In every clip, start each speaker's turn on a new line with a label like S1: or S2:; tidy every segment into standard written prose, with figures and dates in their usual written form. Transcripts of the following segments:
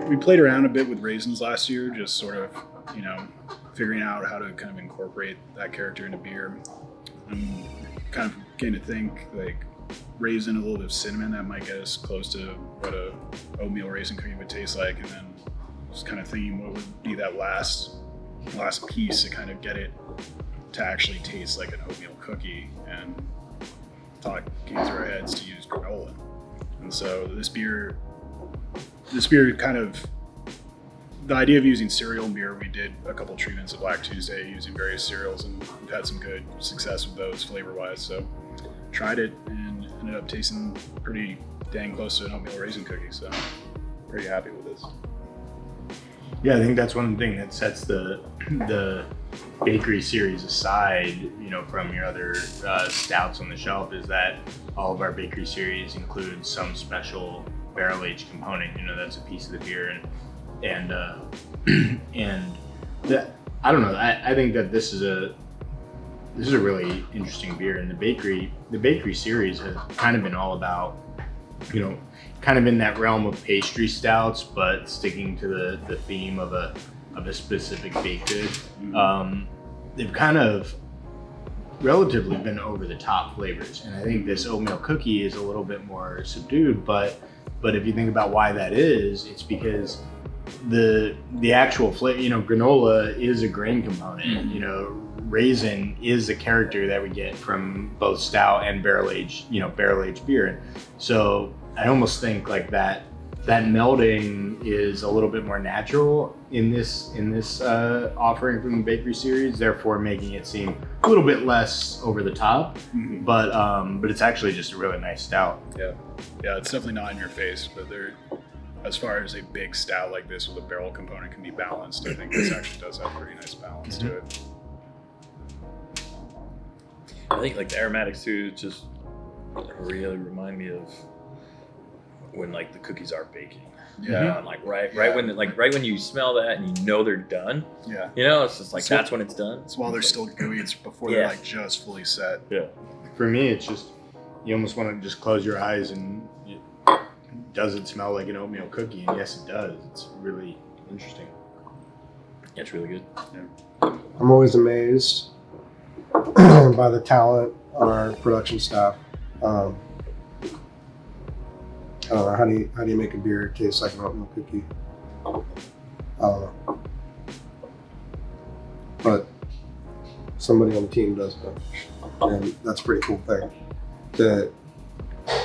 S1: we played around a bit with raisins last year, just sort of, figuring out how to kind of incorporate that character into beer. And kind of getting to think like raisin, a little bit of cinnamon, that might get us close to what a oatmeal raisin cookie would taste like, and then just kind of thinking what would be that last piece to kind of get it to actually taste like an oatmeal cookie, and thought came through our heads to use granola. And so this beer kind of, the idea of using cereal in beer, we did a couple treatments of Black Tuesday using various cereals, and we've had some good success with those flavor-wise. So tried it and ended up tasting pretty dang close to an oatmeal raisin cookie. So pretty happy with this.
S2: Yeah, I think that's one thing that sets the bakery series aside, from your other stouts on the shelf, is that all of our bakery series include some special barrel aged component. That's a piece of the beer, and that, I don't know. I think that this is a really interesting beer, and the bakery series has kind of been all about, kind of in that realm of pastry stouts, but sticking to the theme of a specific baked good. They've kind of relatively been over the top flavors, and I think this oatmeal cookie is a little bit more subdued. But if you think about why that is, it's because the actual flavor, granola is a grain component. Raisin is a character that we get from both stout and barrel aged beer. So I almost think like that melding is a little bit more natural in this offering from the bakery series, therefore making it seem a little bit less over the top. Mm-hmm. But it's actually just a really nice stout.
S1: Yeah, it's definitely not in your face, but as far as a big stout like this with a barrel component can be balanced, I think this actually does have a pretty nice balance to it.
S3: I think like the aromatics too just really remind me of when like the cookies are baking. Yeah, like right when you smell that and they're done. Yeah, it's just like that's when it's done.
S1: It's while they're still gooey. It's before they're like just fully set.
S3: Yeah.
S2: For me, it's just you almost want to just close your eyes and does it smell like an oatmeal cookie? And yes, it does. It's really interesting.
S3: Yeah, it's really good.
S4: Yeah. I'm always amazed by the talent on our production staff. I don't know, how do you make a beer taste like an oatmeal cookie? I don't know. But somebody on the team does know. And that's a pretty cool thing.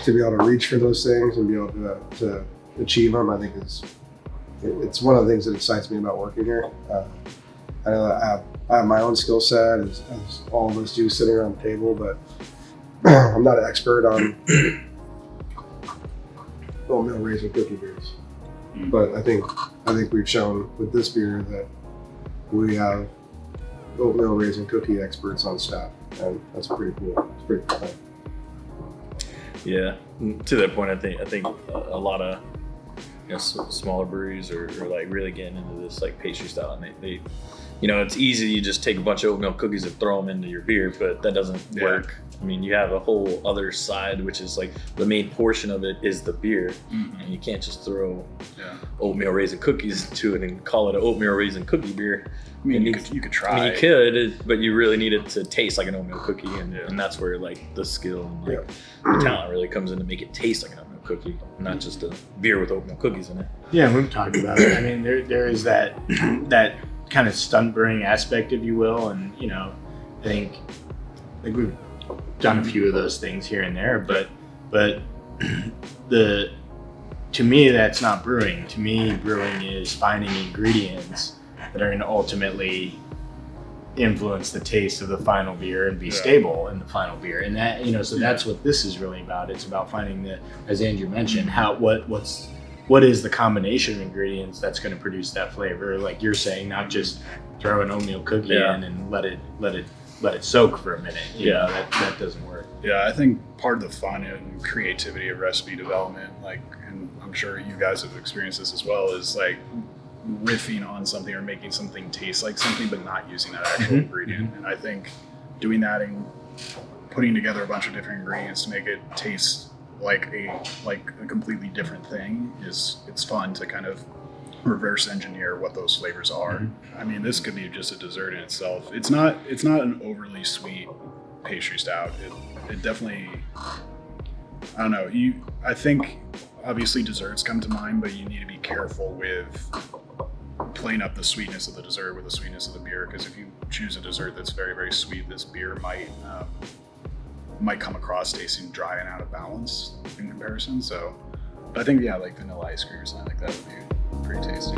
S4: To be able to reach for those things and be able to achieve them, I think it's one of the things that excites me about working here. I know that I have my own skill set, as all of us do sitting around the table, but I'm not an expert on oatmeal raisin cookie beers. But I think we've shown with this beer that we have oatmeal raisin cookie experts on staff, and that's pretty cool. It's pretty cool thing.
S3: Yeah, to that point, I think a lot of smaller breweries are like really getting into this like pastry style, and they it's easy. You just take a bunch of oatmeal cookies and throw them into your beer, but that doesn't work. I mean, you have a whole other side, which is like the main portion of it is the beer, and you can't just throw oatmeal raisin cookies into it and call it an oatmeal raisin cookie beer.
S1: I mean, you could try.
S3: I mean, you could, but you really need it to taste like an oatmeal cookie, and that's where like the skill and like the talent really comes in to make it taste like an oatmeal cookie, not just a beer with oatmeal cookies in it.
S2: Yeah, we've talked about it. I mean, there is that kind of stunt brewing aspect, if you will, and I think we've done a few of those things here and there, but to me that's not brewing. To me, brewing is finding ingredients that are going to ultimately influence the taste of the final beer and be stable in the final beer, and that so that's what this is really about. It's about finding as Andrew mentioned, what is the combination of ingredients that's going to produce that flavor, like you're saying, not just throw an oatmeal cookie in and let it soak for a minute. That doesn't work.
S1: Yeah, I think part of the fun and creativity of recipe development, and I'm sure you guys have experienced this as well, is like riffing on something or making something taste like something, but not using that actual ingredient. And I think doing that and putting together a bunch of different ingredients to make it taste like a completely different thing it's fun to kind of reverse engineer what those flavors are. I mean, this could be just a dessert in itself. It's not an overly sweet pastry stout. It definitely, I don't know. I think obviously desserts come to mind, but you need to be careful with playing up the sweetness of the dessert with the sweetness of the beer, because if you choose a dessert that's very, very sweet, this beer might come across tasting dry and out of balance in comparison. So, but I think, yeah, like vanilla ice cream or something like that would be pretty tasty.